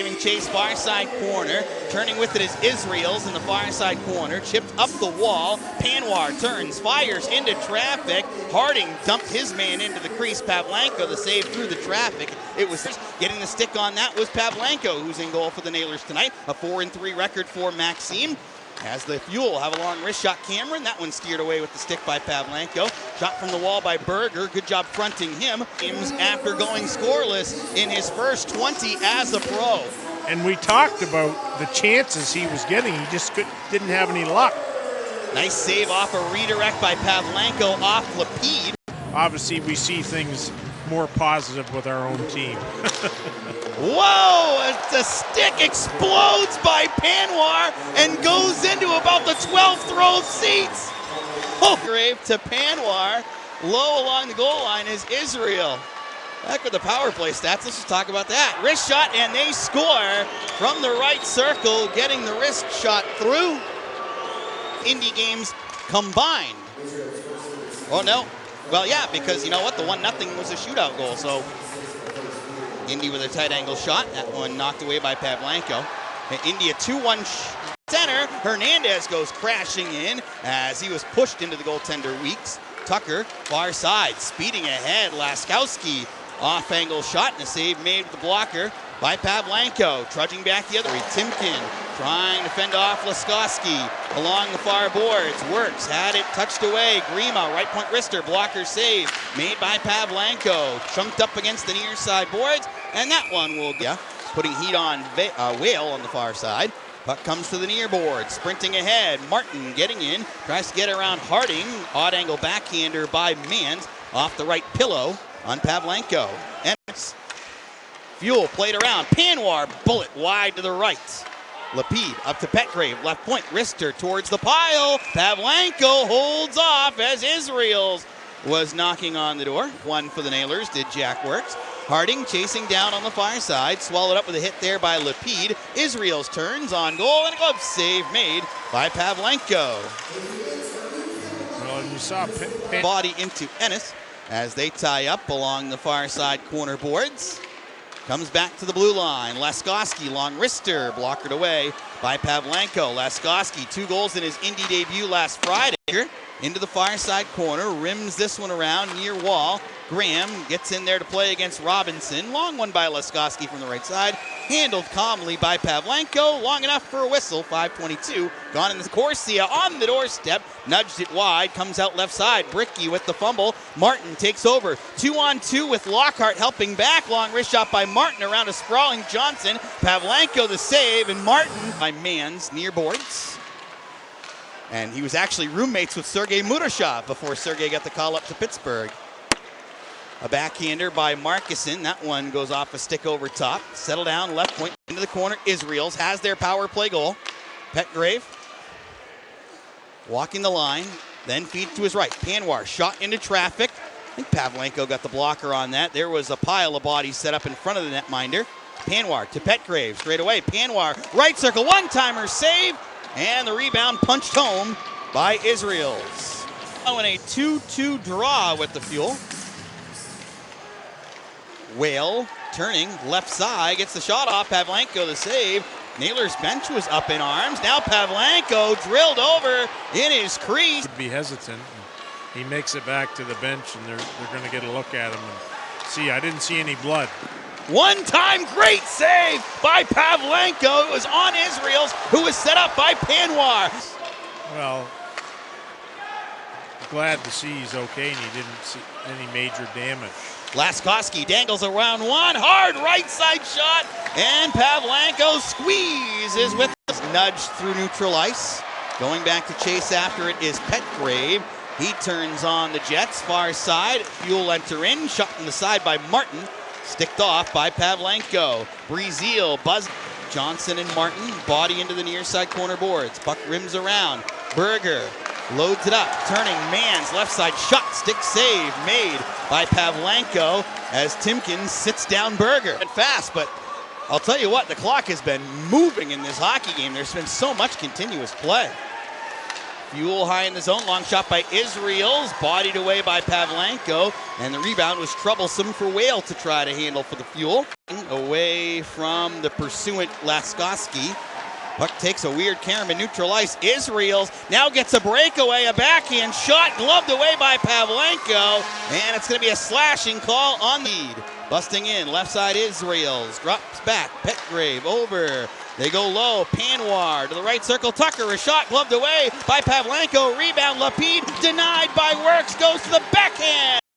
giving chase far side corner. Turning with it is Israels in the far side corner. Chipped up the wall. Panwar turns, fires into traffic. Harding dumped his man into the crease. Pavlenko the save through the traffic. It was getting the stick on that was Pavlenko, who's in goal for the Nailers tonight. A 4-3 record for Maxim. As the Fuel have a long wrist shot, Cameron. That one steered away with the stick by Pavlenko. Shot from the wall by Berger. Good job fronting him. After going scoreless in his first 20 as a pro. And we talked about the chances he was getting. He just didn't have any luck. Nice save off a redirect by Pavlenko off Lapid. Obviously, we see things more positive with our own team. Whoa! The stick explodes by Panwar and goes into about the 12th row of seats. Oh, grave to Panwar. Low along the goal line is Israel. Back with the power play stats. Let's just talk about that. Wrist shot, and they score from the right circle, getting the wrist shot through. Indy games combined. Oh, no. Well, yeah, because you know what? The 1-0 was a shootout goal, so Indy with a tight angle shot. That one knocked away by Pavlenko. Indy a 2-1 center. Hernandez goes crashing in as he was pushed into the goaltender Weeks. Tucker, far side, speeding ahead. Laskowski, off-angle shot and a save made with the blocker by Pavlenko. Trudging back the other way. Timken trying to fend off Laskowski along the far boards. Works, had it touched away. Grima, right point wrister, blocker save made by Pavlenko. Chunked up against the near side boards, and that one will get putting heat on Whale on the far side. Puck comes to the near board, sprinting ahead. Martin getting in, tries to get around Harding. Odd angle backhander by Mans off the right pillow on Pavlenko. And Fuel played around. Panwar, bullet wide to the right. Lapid up to Petgrave, left point, wrister towards the pile. Pavlenko holds off as Israels was knocking on the door. One for the Nailers, did Jack Works. Harding chasing down on the far side, swallowed up with a hit there by Lapid. Israels turns on goal and a glove save made by Pavlenko. Well, you saw body into Ennis as they tie up along the far side corner boards. Comes back to the blue line. Laskowski, long wrister, blockered away by Pavlenko. Laskowski, 2 goals in his Indy debut last Friday. Into the far side corner, rims this one around near wall. Graham gets in there to play against Robinson. Long one by Laskowski from the right side. Handled calmly by Pavlenko. Long enough for a whistle. 5:22. Gone in the Corsia on the doorstep. Nudged it wide. Comes out left side. Bricky with the fumble. Martin takes over. 2-on-2 with Lockhart helping back. Long wrist shot by Martin around a sprawling Johnson. Pavlenko the save, and Martin by Mans near boards. And he was actually roommates with Sergei Murashov before Sergei got the call up to Pittsburgh. A backhander by Markuson. That one goes off a stick over top. Settle down, left point into the corner. Israels has their power play goal. Petgrave walking the line, then feed to his right. Panwar shot into traffic. I think Pavlenko got the blocker on that. There was a pile of bodies set up in front of the netminder. Panwar to Petgrave straight away. Panwar, right circle, one-timer save, and the rebound punched home by Israels. Oh, in a 2-2 draw with the Fuel. Whale turning left side, gets the shot off. Pavlenko the save. Nailers bench was up in arms. Now Pavlenko drilled over in his crease. Would be hesitant. He makes it back to the bench, and they're going to get a look at him and see. I didn't see any blood. One-time great save by Pavlenko. It was on Israels, who was set up by Panwar. Well, glad to see he's okay and he didn't see any major damage. Laskowski dangles around one, hard right side shot, and Pavlenko squeezes with this nudge through neutral ice. Going back to chase after it is Petgrave. He turns on the Jets, far side. Fuel enter in, shot from the side by Martin. Sticked off by Pavlenko. Breezeal, Buzz, Johnson and Martin, body into the near side corner boards. Puck rims around. Berger loads it up, turning Mans, left side shot, stick save made by Pavlenko as Timkins sits down Berger. And fast, but I'll tell you what, the clock has been moving in this hockey game. There's been so much continuous play. Fьюel high in the zone, long shot by Israel's, bodied away by Pavlenko, and the rebound was troublesome for Whale to try to handle for the Fьюel. Away from the pursuant Laskoski. Puck takes a weird Karaman, neutral ice. Israel's now gets a breakaway, a backhand shot, gloved away by Pavlenko, and it's going to be a slashing call on the lead. Busting in, left side Israel's, drops back, Petgrave over. They go low, Panwar to the right circle, Tucker, a shot gloved away by Pavlenko, rebound Lapide, denied by Works, goes to the backhand.